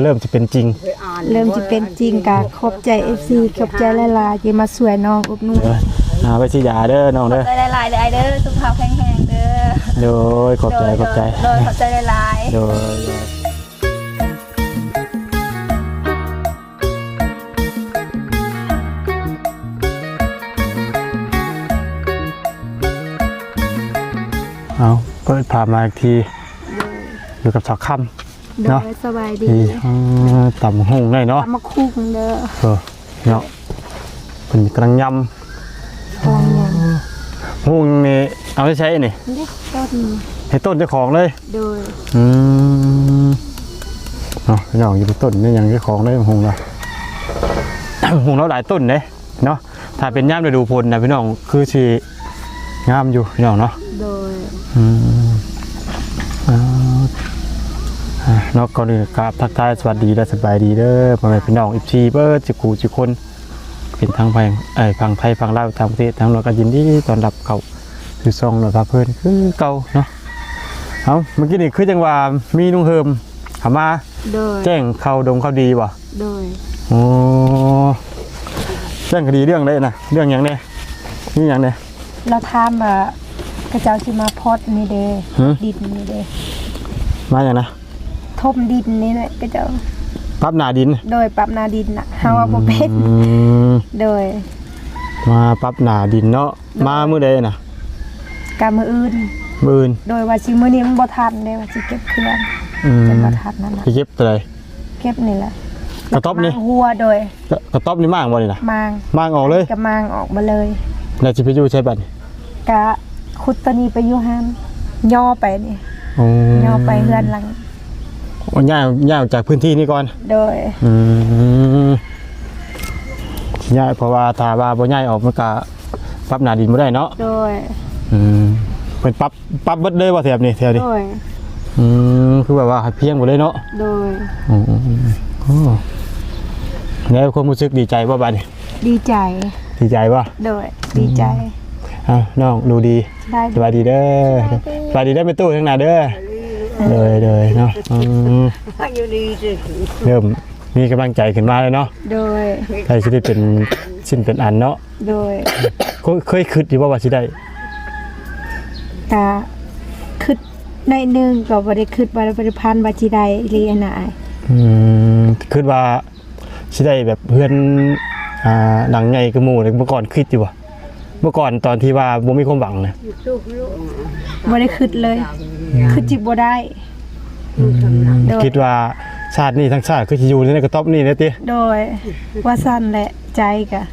เริ่มจะเป็นจริงเริ่มจะเป็นจริงกะขอบใจ FC ขอบใจหลายๆที่มาช่วยน้องอุดหนุนไปสิยาเด้อน้องเด้อขอบใจหลายๆเด้อสุขภาพแข็งแรงเด้อโดยขอบใจขอบใจโดยขอบใจหลายๆโดยเอาเปิดภาพมาอีกทีอยู่กับสาวค่ำเนาะสบายดีต่ำห้องได้เนาะมาคู่กันเด้อเนาะเป็นกำลังยำห้องนี่เอาไปใช้นี่ต้นให้ต้นเจ้าของเลยโดยเนาะพี่น้องอยู่ต้นนี่ยังเจ้าของได้ห้องละห้องเราหลายต้นเลยเนาะถ้าเป็นย่ามฤดูฝนนะพี่น้องคือสิงามอยู่พี่น้องเนาะโดยนอกก่อนอื่นครับทักทายสวัสดีและสบายดีเด้อพ่อแม่พี่น้อง14เบิร์ดจิกูจิคนเป็นทางฝั่งไทยฝั่งลาวทางประเทศทางเราก็ยินดีต้อนรับเขาคือซองหน่อยพาเพลินคือเก่าเนาะเอาเมื่อกี้นี่คือจังว่ามีนุ่งเฮิมขามาแจ้งเขาดงเขาดีบ่โดยโอ้แจ้งคดีเรื่องได้นะเรื่องอย่างเนี้ยนี่อย่างเนี้ยเราทำกระเจ้าชิมาพอดนี่เด้ดินนี่เด้มาอย่างนะทมดินนี่แหละกระเจ้าปรับหนาดินโดยปรับหนาดินน่ะเฮาว่าบ่เป็นโดยมาปรับหนาดินเนาะมามื้อใดน่ะกะมื้ออื่นโดยว่าสิมื้อนี้มันบ่ทันเด้ว่าสิเก็บเครื่องจะบ่ทันนั่นน่ะเก็บตัวใดเก็บนี่แหละกระต๊อบนี่หัวโดยกระต๊อบนี่มางบ่นี่น่ะมางออกเลยกะมางออกมาเลยแล้วสิไปอยู่ใช้บัดกะขุดตะนีไปอยู่หั่นย่อไปนี่ย่อไปเฮือนหลังย้ายจากพื้นที่นี้ก่อนโดยย้ายเพราะว่าถ้าว่าบ่ย้ายออกมันก็ปรับหน้าดินบ่ได้เนาะโดยเป็นปรับเบิดเลยว่าแถบนี้แถวนี้โดยคือแบบว่าเพียงบ่เลยเนาะโดยแล้วความรู้สึกดีใจบ่บัดนี้ดีใจบ่โดยดีใจน้องดูดีสบายดีเด้อสบายดีได้ไปตู้ข้างหน้าเด้อเลยเนาะเริ่มมีกำลังใจขึ้นมาเลยเนาะโดยใครจะได้เป็นชิ้นเป็นอันเนาะโดยเคยคิดอยู่ว่าจะได้ตาคิดในหนึ่งก็บริคิดว่าบริพันธ์ว่าจะได้เรียนไหนคิดว่าจะได้แบบเพื่อนหนังใหญ่กระมูเลยเมื่อก่อนคิดอยู่ว่าเมื่อก่อนตอนที่ว่าบ่มีความหวังนะบ่ได้คิดเลยคือจิบบ่ได้คิดว่าชาตินี้ทั้งชาติคือจะอยู่ในกระต๊อบนี่นะติโดยว่าสั้นแหละใจกะ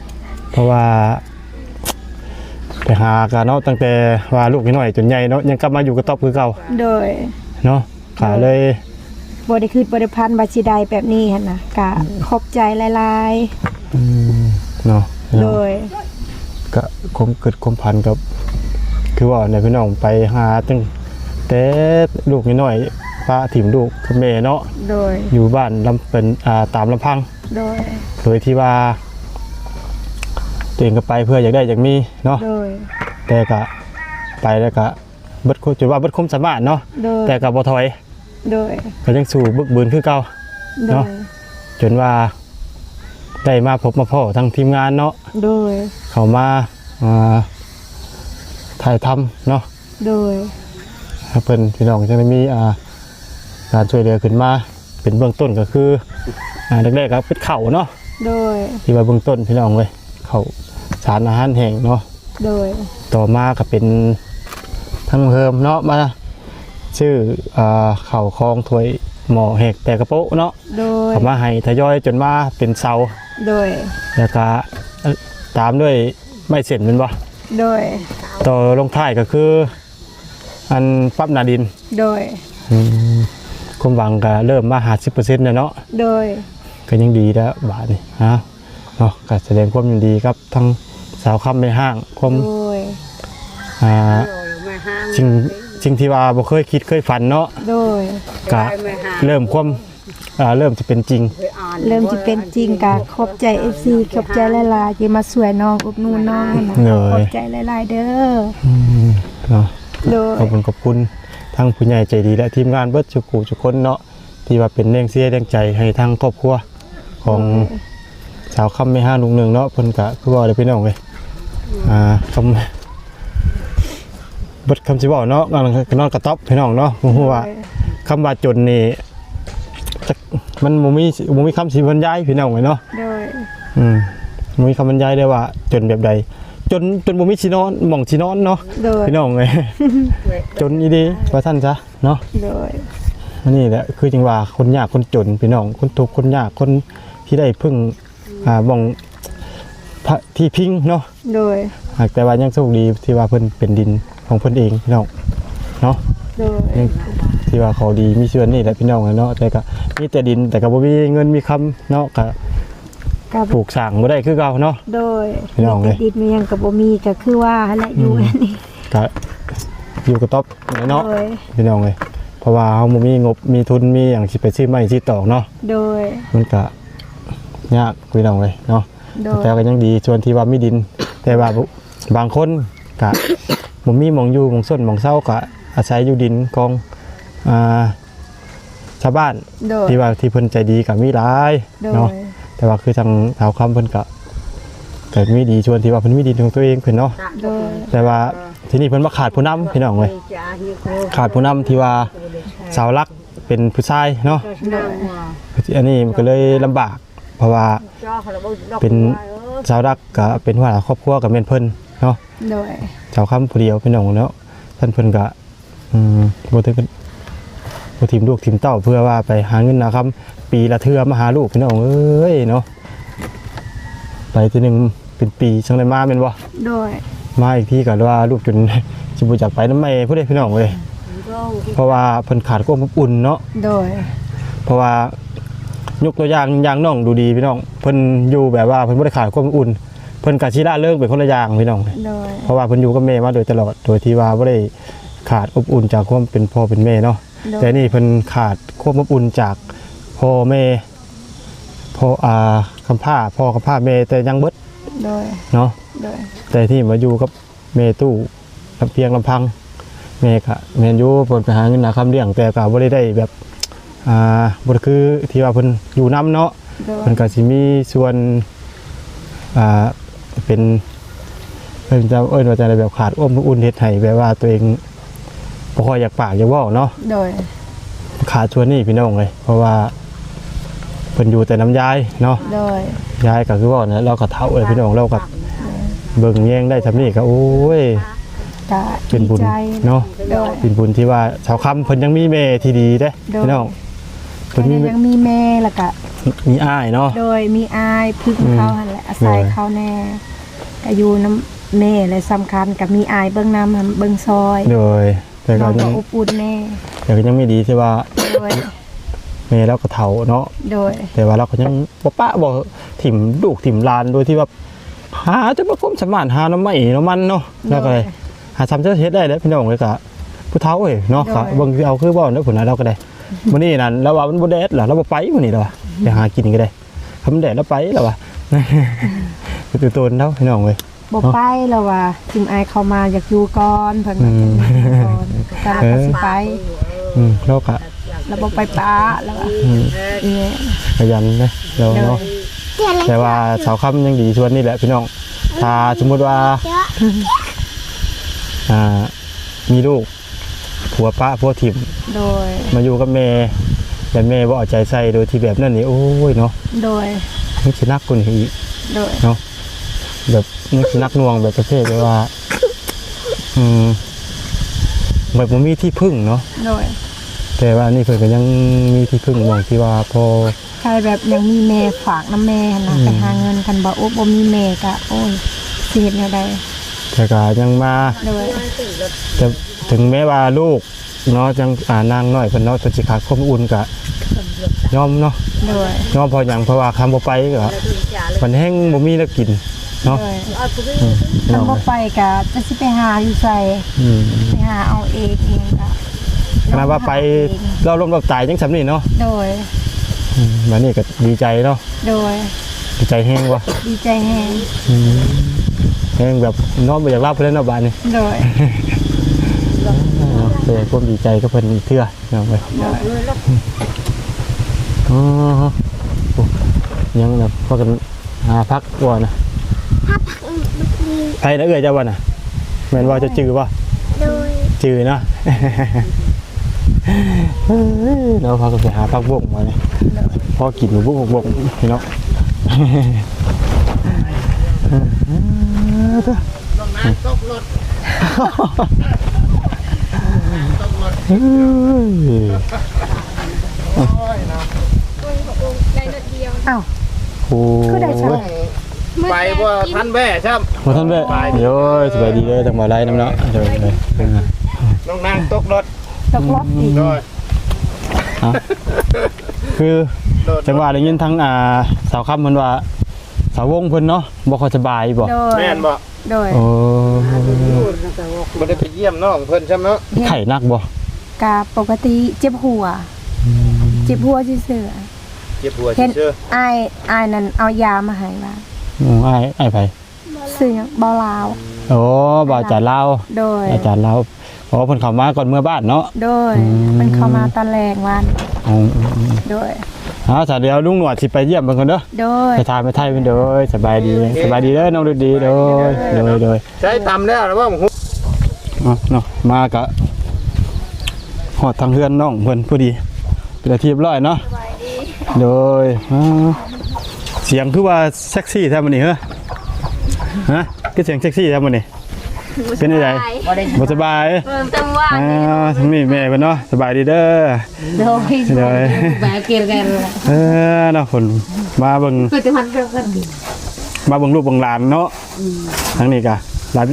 เพราะว่าไปหากันเนาะตั้งแต่ว่าลูกน้อยจนใหญ่เนาะยังกลับมาอยู่กระต๊อบคือเก่าโดยเนาะขาเลยบ่ได้คิดบ่ได้พันว่าสิได้แบบนี้หั่นน่ะกะขอบใจหลายๆเนาะโดยก็คงเกิดความพันกับคือว่าในพี่น้องไปหาตั้งแต่ลูกน้อยป้าถิ่มลูกกับแม่เนาะโดยอยู่บ้านลำเป็นตามลำพังโดยที่ว่าตัวเองก็ไปเพื่ออยากได้อยากมีเนาะแต่ก็ไปแล้วก็จุดว่าเบิดคุ้มสามารถเนาะแต่ก็บ่ถอยก็ยังสู่บึกบืนคือเก่าเนาะจนว่าได้มาพบมาพ่อทั้งทีมงานเนาะเขามาถ่ายทำเนาะเพิ่นพี่น้องจะมีการช่วยเหลือขึ้นมาเป็นเบื้องต้นก็คือแรกๆครับเป็นเข่าเนาะที่ว่าเบื้องต้นพี่น้องเลยเข่าสารอาหารแห้งเนาะต่อมาก็เป็นทั้งเพิ่มเนาะมาชื่อเข่าคลองถวยหมอแหกแต่กระโปะเนาะเขามาให้ทยอยจนมาเป็นเสาแล้วก็ตามด้วยไม่เสร็จเป็นบ่ต่อลงท้ายก็คืออันปรับหนาดินความหวังก็เริ่มมา50%แล้วเนาะก็ยังดีแล้วบาทนี่ฮะเนาะก็แสดงความยินดีครับทั้งสาวค่ำในห้างความจริงที่ว่าบ่เคยคิดเคยฝันเนาะก็เริ่มจะเป็นจริงกะขอบใจ FC ขอบใจหลายๆที่มาช่วยน้องอุดหนุนน้องขอบใจหลายๆเด้อเนาะขอบคุณทั้งผู้ใหญ่ใจดีและทีมงานเบิดทุกคนเนาะ ที่ว่าเป็นแรงเสียแรงใจให้ทางครอบครัวของสาวคำไม่ห้าลุงหนึ่งเนาะเพิ่นก็คือว่าได้พี่น้องเลยคำบทคำสิบอกเนาะนอนกระต๊อบพี่น้องเนาะผมว่าคำว่าจนนี่มันบ่มีคำสิบรรยายพี่น้องเลยเนาะบ่มีคำบรรยายได้ว่าจนแบบใดจนบ่มีสินอนหม่องสินอนเนาะพี่น้องเลย จนอีดีว่าท่านซะเนาะอันนี้แหละคือจังว่าคนยากคนจนพี่น้องคนทุกข์คนยากคนที่ได้พึ่งบ่องที่พิงเนาะแต่ว่ายังโชคดีที่ว่าเพิ่นเป็นดินของเพิ่นเองพี่น้องเนาะที่ว่าเขาดีมีส่วนนี่แหละพี่น้องเนาะแต่ก็มีแต่ดินแต่ก็บ่มีเงินมีคำเนาะก็ปลูกสร้างบ่ได้คือเก่าเนาะพี่น้องเลยดินมีหยังก็บ่มีก็คือว่าแหละอยู่อันนี้ก็อยู่กระต๊อบเนาะพี่น้องเลยเพราะว่าเฮาบ่มีงบมีทุนมีหยังสิไปซื้อไม้ซื้อตอกเนาะมันก็ยากพี่น้องเลยเนาะแต่ก็ยังดีส่วนที่ว่ามีดินแต่ว่าบางคนก็บ่มีหม่องอยู่หม่องส้นหม่องเซาก็อาศัยอยู่ดินของชาวบ้านที่ว่าที่เพิ่นใจดีก็มีหลายเนาะแต่ว่าคือทางสาวคำเพิ่นก็มีดีส่วนที่ว่าเพิ่นมีดินของตัวเองเพิ่นเนาะแต่ว่าที่นี่เพิ่นมาขาดผู้นำพี่น้องเลยขาดผู้นำที่ว่าสาวรักเป็นผู้ชายเนาะอันนี้มันก็เลยลำบากเพราะว่าเป็นสาวรักก็เป็นหัวหน้าครอบครัวกับแม่นเพิ่นเนาะสาวคำผู้เดียวพี่น้องเนาะท่านเพิ่นก็บ่ถึงบ่ทีมลูกทีมเต้าเพื่อว่าไปหาเงินนะครับปีละเทื่อมาหาลูกพี่น้องเอ้ยเนาะไปทีนึงเป็นปีจังได๋มาแม่นบ่มาอีกทีก็ว่าลูกจนสิบ่อยากไปนำแม่ผู้ใดพี่น้องเว้ยเพราะว่าเพิ่นขาดความอบอุ่นเนาะเพราะว่ายกตัวอย่างน้องดูดีพี่น้องเพิ่นอยู่แบบว่าเพิ่นบ่ได้ขาดความอบอุ่นเพิ่นก็สิละเลิกเป็นคนละอย่างพี่น้องเพราะว่าเพิ่นอยู่กับแม่มาโดยตลอดโดยที่ว่าบ่ได้ขาดอบอุ่นจากความเป็นพ่อเป็นแม่เนาะแต่นี่เพิ่นขาดความอบอุ่นจากพ่อแม่พ่อคำพร้าพ่อคำพร้าแม่แต่ยังเบิดเนาะแต่ที่มาอยู่กับแม่ตู้ลำเพียงลำพังแม่ก็แม่นอยู่เพิ่นไปหาเงินหาคำเลี้ยงแต่ก็บ่ได้แบบบ่คือที่ว่าเพิ่นอยู่นำเนาะเพิ่นก็สิมีส่วนเป็นเพิ่นจะว่าจะแบบขาดอ้อมอุ่นเฮ็ดให้แบบว่าตัวเองบ่ค่อยอยากปากอยากเว้าเนาะขาดส่วนนี้พี่น้องเลยเพราะว่าเพิ่นอยู่แต่น้ำยายเนาะยายก็คือว่าเนี่ยเราก็เฒ่าเลยพี่น้องเราก็เบิ่งแย่งได้ซำนี้ก็โอ้ยเป็นบุญเนาะเป็นบุญที่ว่าชาวคำเพิ่นยังมีแม่ที่ดีเด้พี่น้องเพิ่นยังมีแม่แล้วก็มีอ้ายเนาะโดยมีอ้ายพึ่งเขาหั่นแหละอาศัยเขาแน่ก็อยู่น้ำแม่และสำคัญกับมีอ้ายเบิ่งนำเบิ่งซอยโดยแต่ก็ยังอบอุ่นแน่แต่ก็ยังไม่ดีที่ว่าแม่แล้วก็เฒ่าเนาะแต่ว่าเราก็ยังบ่ปะบ่ถิ่มลูกถิ่มหลานโดยที่ว่าหาจะบ่ความสามารถหาน้ำมันเนาะแล้วก็เลยหาทำเฮ็ดได้แล้วพี่น้องเลยก็ผู้เฒ่าเนาะก็เบิ่งเอาคือบ่เนาะผลน่ะเราก็ได้มื้อนี้นั่นแล้วว่ามันบ่แดดล่ะเราบ่ไปมื้อนี้ดอกไปหากินก็ได้ทำแดดแล้วไปแล้วว่าคือตัวเนาะพี่น้องเว้ยบ่ไปแล้วว่าจิมอายเข้ามาอยากอยู่ก่อนเพิ่นก่อนก็สิไปแล้วก็แล้วบ่ไปป้าแล้วขยันนะเราเนาะแต่ว่าสาวค่ำยังดีส่วนนี้แหละพี่น้องถ้าสมมุติว่ามีลูกผัวป้าผัวถิ่มมาอยู่กับแม่แต่แม่บ่เอาใจใส่โดยที่แบบนั้นนี่โอ้ยเนาะนี่สินักกว่านี้อีกเนาะแบบนี่สินักน่วงแบบประเภทแบบว่าแบบมันมีที่พึ่งเนาะแต่ว่านี่เพิ่นก็ยังมีที่พึ่งมองที่ว่าพอใช่แบบยังมีแม่ฝากน้ำแม่นะไปหาเงินกันบ่บ่มีแม่ก็โอ้ยสิเฮ็ดแนวใดแต่ก็ยังมาแต่ถึงแม้ว่าลูกเนาะจังนางน้อยเพิ่นเนาะเพิ่นสิขาดความอุ่นก็ยอมเนาะยอมพอหยังเพราะว่าคำบ่ไปก็มันแห้งบ่มีแล้วกินเนาะคำบ่ไปก็จะสิไปหาอยู่ใส่ไปหาเอาเองก็ขณะว่าไปเราล้มเราตายจังซำนี่เนาะบัดนี้ก็ดีใจเนาะดีใจแห้งว่ะดีใจแห้งแห้งแบบน้องบ่อยากรับเพิ่นเนาะบาดนี้แสดงความดีใจกับเพิ่นอีกเทื่อเนาะเว้ย อ๋อโอ้ยังแบบพากันหาพักบ่นะใครนะเอ่ยเจ้าบ่น่ะแม่นว่าจะจื้อบ่โดยจื้อเนาะเราพากันไปหาพักบ่งมาเนี่ยพอกินบ่บ่พี่น้องน้องน้ำตกรถตกรถโอ้ยนะ อ้าว โอ้ คือได้ใช่ ไปบ่ทันแม่ครับ บ่ทันเด้โอ้ยสบายดีเด้อจังบ่ไล่น้ำเนาะเด้อ น้องนางตกรถ ตกรถอีก โดย คือจังหวะได้ยินทั้งสาวคำเพิ่นว่าสาววงเพิ่นเนาะบ่ค่อยสบายบ่ โดย แม่นบ่ โดย โอ้ บ่ได้ไปเยี่ยมน้องเพิ่นใช่ไหมเนาะ ไข้หนักบ่ กาปกติเจ็บหัวเจ็บหัวซื่อ เจ็บหัว ๆเห็น เชื่อ อ้ายนั่นเอายามาให้ว่า อ้ายไผ ซื้อหยังบ่ลาว โอ้บ่อาจารย์ลาว โดย อาจารย์ลาวเพราะว่าเพิ่นเข้ามาก่อนเมื่อบ้านเนาะ โดยมันเข้ามาตอนแรงวัน อ๋อ โดย ถ้าเดี๋ยวลุงหนวดสิไปเยี่ยมเพิ่นก่อนเด้อ โดย ไปทานไปไทยเพิ่นเด้อสบายดีเด้อน้องดีเด้อ ใช้ตำแล้วหรือว่าหู เนาะมากะหอดทางเฮือนน้องเพิ่นพอดีเป็นอาทีเรียบร้อยเนาะโดยเสียงคือว่าเซ็กซี่แท้มื้อนี้เหรอฮะคือเสียงเซ็กซี่แท้มื้อนี้เป็นจังไดบ่สบายจังหวะ ทั้งนี้แม่เพิ่นเนาะสบายดีเด้อ โดย โดย แบบเกี่ยวกัน เนาะเพิ่นมาเบิ่ง คือจะมันเกี่ยวกัน มาเบิ่งลูกเบิ่งหลานเนาะทั้งนี้กะหลาน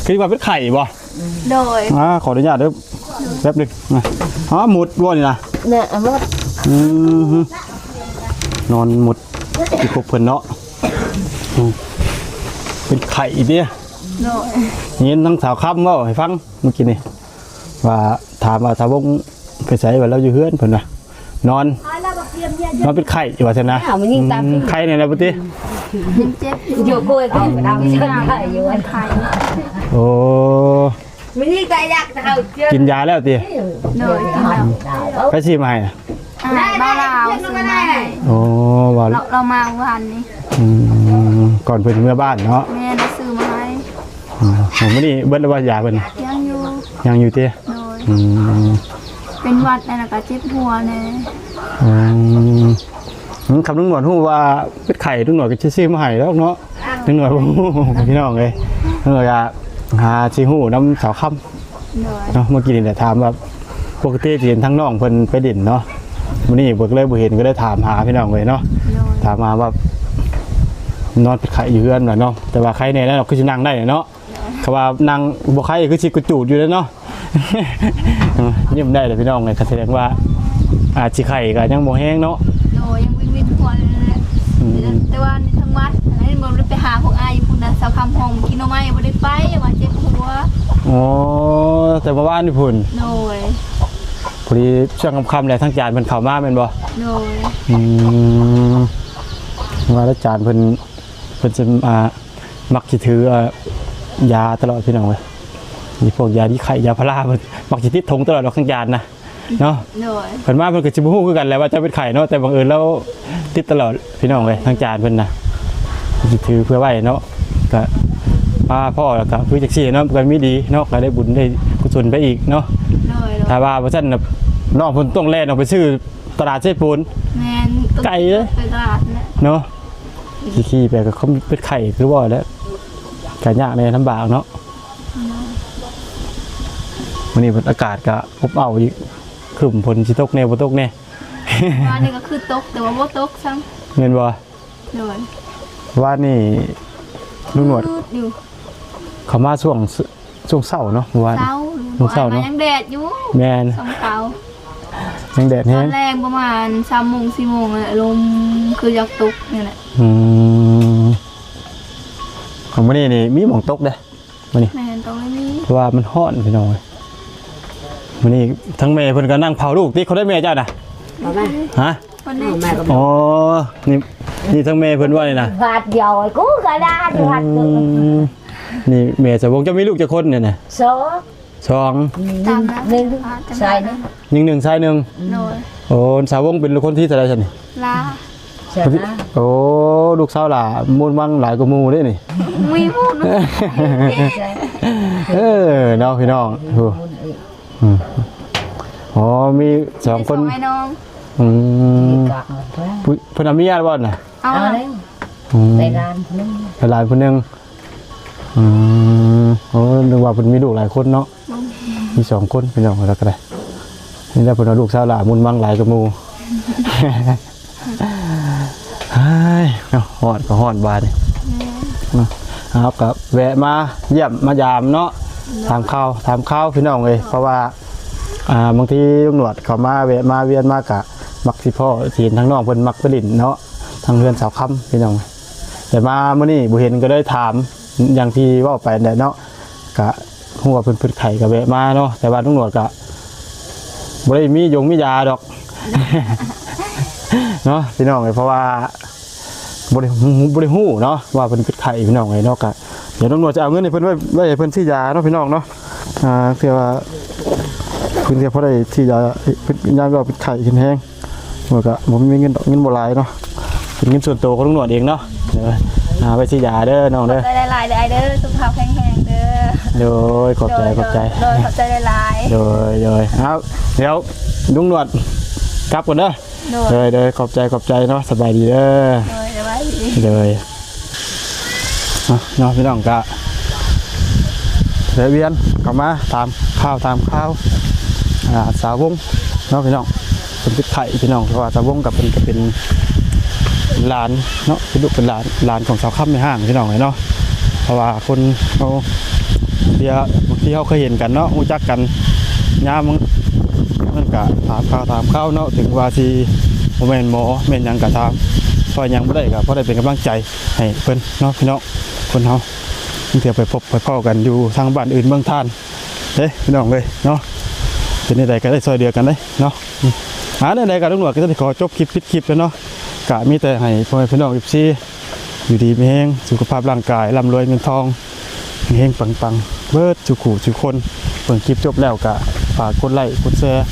คิดว่าเป็นไข่บ่ โดย ขออนุญาตเด้อแป๊บนึงนะหมุดบ่นี่นะ เนี่ยรถ นอนหมุดที่พวกเพิ่นเนาะเป็นไข่เด้อ โดย ยินทั้งสาวค่ำเว้าให้ฟังเมื่อกี้นี่ว่าถามว่าสาววงไปไสว่าเราอยู่เฮือนเพิ่นว่านอนเป็นไข่อยู่ว่าซั่นนะไข่เนี่ยนะปุติ เจ็บ อยู่กล้วยก็ดำช่างอยู่อันไทย โอ้ ไม่นี่ใจอยากจะเอาเชือก กินยาแล้วติ โดยกินแล้ว ไปสิมาให้น่ะ บ้าลาวซื้อมาให้ โอ้ว่า เรามาวันนี้ ก่อนเพิ่นเมื่อบ้านเนาะ แม่ได้ซื้อมาให้ ผมมื้อนี้เบิดแล้วว่ายาเพิ่น ยังอยู่ยังอยู่ติ โดยเป็นหวัดนั่นน่ะก็เจ็บหัวแน่ คำลุงหนวดฮู้ว่าเป็นไข่ลุงหนวดก็สิซื้อมาให้แล้วเนาะลุงหนวดบ่ฮู้พี่น้องเอ้ยลุงหนวดก็หาสิฮู้นำสาวค่ำ โดย เนาะเมื่อกี้นี่ถามว่าปกติสิเห็นทั้งน้องเพิ่นไปดินเนาะมื้อนี้บ่เลยบ่เห็นก็เลยถามหาพี่น้องเลยเนาะ โดย ถามมาว่านอนเป็นไข้อยู่เฮือนน่ะเนาะแต่ว่าไข้แน่แล้วคือสินั่งได้เนาะเขาว่านั่งบ่ไข้คือสิกระจูดอยู่แล้วเนาะ ยิ้มได้เลยพี่น้องเลยก็แสดงว่าอาจสิไข้ก็ยังบ่แห้งเนาะ โดยยังวินหัวเลยแหละแต่ว่าในทั้งวัดอันนี้บ่ได้ไปหาพวกอายอยู่พุ่นน่ะสาวคำห้องกินหน่อไม้บ่ได้ไปว่าเจ็บหัว อ๋อแต่ว่าบ้านนี่พุ่น โดย พอดีช่วงค่ำๆแล้วทั้งจานเพิ่นเข้ามาแม่นบ่ โดย ว่าแล้วจานเพิ่นสิมักสิถือยาตลอดพี่น้องเว้ยมีพวกยาที่ไข้ยาพาราเพิ่นมักสิติดถุงตลอดดอกทั้งจานนะเนาะ โดย เพิ่นมาเพิ่นก็สิบ่ฮู้คือกันแหละว่าจะเป็นไข้เนาะแต่บังเอิญแล้วติดตลอดพี่น้องเว้ยทั้งจานเพิ่นน่ะสิถือเพื่อไว้เนาะก็ป้าพ่อแล้วก็คือจักซี่เนาะก็มีดีเนาะก็ได้บุญได้กุศลไปอีกเนาะ โดย ถ้าว่าบ่ซั่นน่ะน้องเพิ่นต้องแล่นออกไปซื้อตลาดเจ๊ปูน แม่น ไก่เลย ไปตลาดเนี่ย เนาะขี้ไปก็เขาเป็นไข่คือว่าแล้วการยากในลำบากเนาะวันนี้อากาศก็อบอ้าวอีกครึมฝนสิตกแน่บ่ตกแน่ ว่านี่ก็คือตกแต่ว่าบ่ตกซ้ เงินบ่ ำโดย ว่านี่ลุงหนวด มืดอยู่ เขามาช่วงเช้าเนาะว่า เช้า ช่วงเช้าเนาะ ยังแดดอยู่ แม่น สองเช้า ยังแดด ต แฮ อง นแรงประมาณ3 โมง 4 โมงอะลมคืออยากตกนี่แหละ ของมื้อนี้นี่มีหม่องตกเด้มื้อนี้ แม่นตรงนี้ เพราะว่ามันร้อนพี่น้องเอ้ยมื้อนี้ทั้งแม่เพิ่นก็นั่งเผาลูกติเขาได้แม่เจ้าน่ะ เอาไหม ฮะ คนนี้ แม่ก็ อ๋อนี่ทั้งแม่เพิ่นว่านี่นะ ผาดเดียวกูก็ได้ผาด นี่แม่สาวงจะมีลูกจะคนเนี่ยนะ โซ สอง นึ่งใช่นึง ยิงหนึ่งชายหนึ่ง โดย โอ้สาววงเป็นคนที่เท่าไรฉันนี่ ลา ใช่นะ โอ้ลูกสาวหล่ามูลมังหลายกว่าหมูเด้นี่ มีพูด เออน้องพี่น้องดูอ๋อมีสองคน ไอ้น้อง อืม กากหมดแล้ว เพิ่นเอามีญาติบ่น่ะ เอา เอา เล แล้ ยว ในร้านนึง หลายคนหนึงโอ้นึกว่าเพิ่นมีลูกหลายคนเนาะมีสองคนพี่น้องแล้วก็ได้นี่แหละเพิ่นเอาลูกสาวหล่ามูลมังหลายกว่าหมูเฮ้ยฮอดก็ฮอดบาดนี่ครับก็แวะมาเยี่ยมมายามเนาะถามข้าวพี่น้องเลยเพราะว่าบางทีตำรวจเขามาแวะมาเวียนมากะมักสิพ่อสีนทั้งน้องเพิ่นมักไปลิ่นเนาะทางเรือนสาวค่ำพี่น้องแต่มาเมื่อนี้บ่เห็นก็ได้ถามอย่างที่เว่าไปเนี่ยเนาะกะหัวเพิ่นไข่ก็แวะมาเนาะแต่ว่าตำรวจกะบ่ได้มีมียาดอก เนาะพี่น้องเลยเพราะว่าบริหูเนาะว่าเพิ่นเป็นไข่พี่น้องไงเนาะกะเดี๋ยวตำรวจจะเอาเงินให้เพิ่นไว้ให้เพิ่นซื้อยาเนาะพี่น้องเนาะเพื่อว่าเพิ่นจะพอได้ซื้อยาเพิ่นยาก็เป็นไข่กินแห้งมันก็บ่มีเงินดอกเงินบ่หลายเนาะเป็นเงินส่วนตัวของตำรวจเองเนาะเดี๋ยวไปซื้อยาเด้อน้องเด้อ ได้หลายๆเด้อไอ้เด้อสุขภาพแข็งแรงเด้อ โดยขอบใจ โดยขอบใจหลาย โดยครับเดี๋ยวลุงหนวดกลับก่อนเด้อ ๆโดย เลยขอบใจเนาะสบายดีเด้อ โดยไว้ เลยเนาะพี่น้องกะเวียนกลับมาตามข้าวสาวงเนาะพี่น้องเป็นพิษไข่พี่น้องเพราะว่าสาวงกับเป็นหลานเนาะเป็นลูกเป็นหลานของสาวค่ำในห้างพี่น้องเลยเนาะเพราะว่าคนเขาเดียวบางทีเขาเคยเห็นกันเนาะรู้จักกันย่ามมันกะถามข้าวเนาะถึงว่าที่แม่นหมอแม่นยังกะตามพอยังไม่ได้ก็เพราะได้เป็นกำลังใจให้เพิ่นเนาะพี่น้องคนเฮาเดี๋ยวไปพบไปพ่อกันอยู่ทางบ้านอื่นเมืองท่านเด้พี่น้องเลยเนาะเป็นใดก็ได้ซอยเดียวกันเลยเนาะใดๆก็ตำรวจก็จะขอจบคลิปแล้วเนาะกะมีแต่ให้พ่อแม่พี่น้อง14อยู่ดีมีแรงสุขภาพร่างกายร่ำรวยเงินทองเฮงปังเบิดสุขุทุกคนเปิดคลิปจบแล้วกะฝากกดไลค์กดแชร์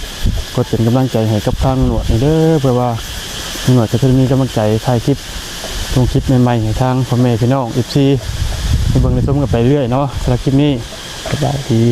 กดเป็นกำลังใจให้กับทางตำรวจเด้อเพื่อว่าตำรวจจะมีกำลังใจถ่ายคลิปลงคลิปใหม่ๆให้ทางพ่อแม่พี่น้อง14ให้เบิ่งได้ชมกันไปเรื่อยเนาะสำหรับคลิปนี้สบายดี